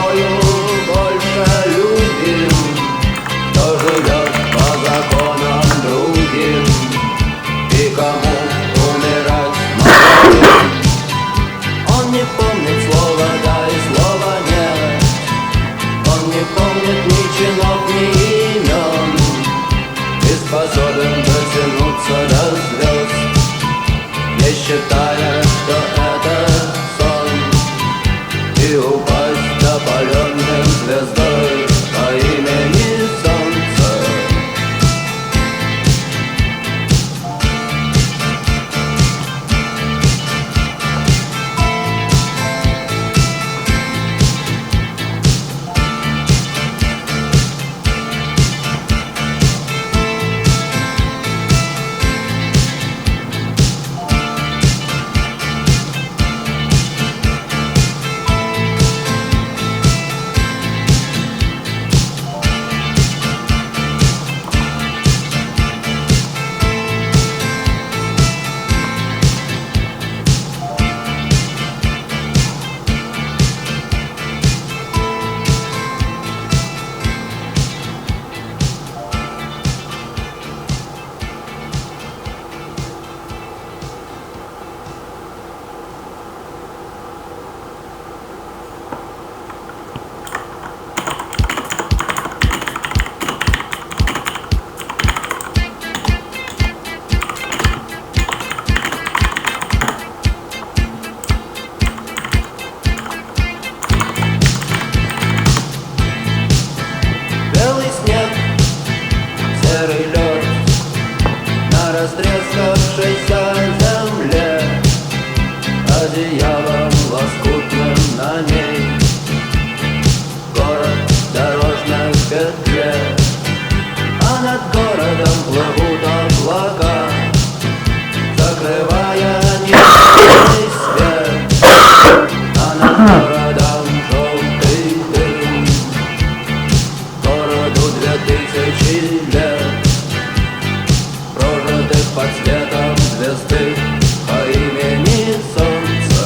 судьбою больше любим, кто живет по законам другим и кому умирать молодым. Он не помнит слова да и слова нет, он не помнит ни чинов, ни имен, и способен дотянуться до звезд, не считая, что это сон, и упасть запаленным звездой по имени Солнце. Серый лед на растрескавшейся земле, одеялом лоскутным на ней город в дорожной петле, а над городом плывут облака, закрывая небесный свет, а над городом желтый дым. Городу 2000 лет, прожитых под светом звезды по имени Солнце.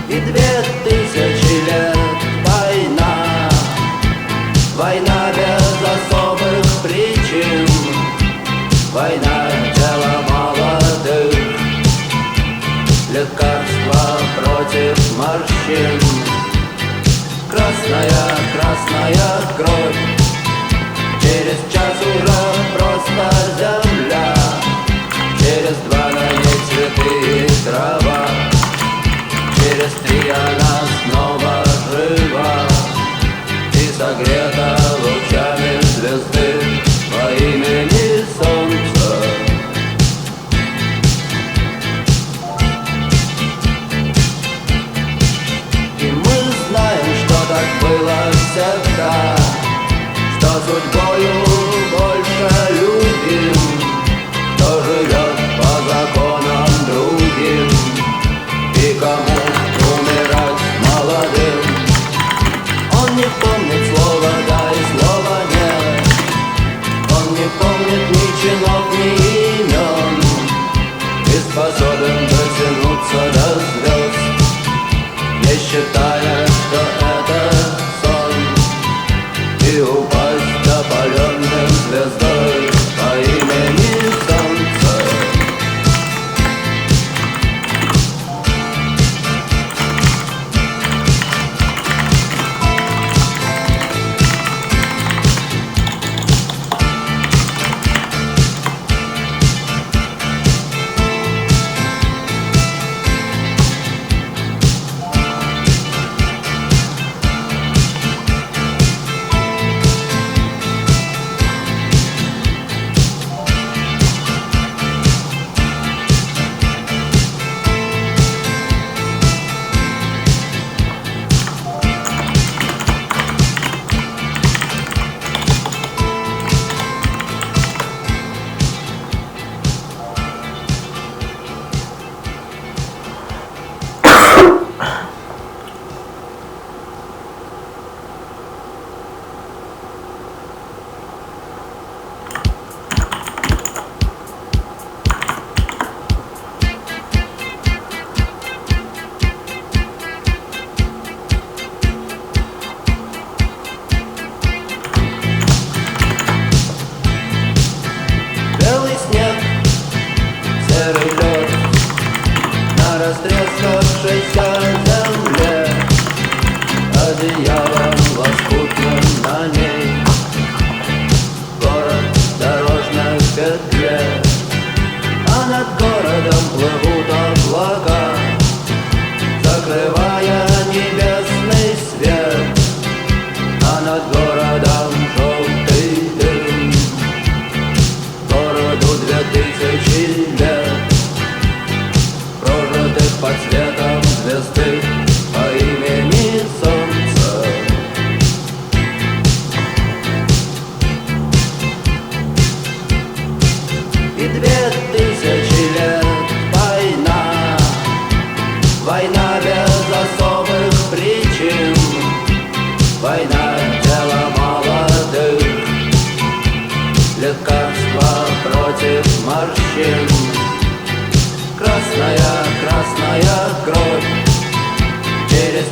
И 2000 лет война, война без особых причин, война тела молодых, лекарства против морщин. Красная, красная кровь, через час уже просто земля, через 2 на ней цветы и трава, через 3 она снова жива и согрета лучами звезды по имени Солнце. И мы знаем, что так было всегда, что судьбою больше любим, кто живет по законам другим и кому умирать молодым. Он не помнит слова да и слова нет, он не помнит ни чинов, ни имен, и способен дотянуться до звезд, не считая, что это сон, и упасть запаленным звездой по имени Солнце. над городом желтый дым. Городу 2000 лет, прожитых под светом звезды по имени Солнце. И 2000 лет война, война без особых причин, война дела молодых, лекарства против морщин. Красная, красная кровь через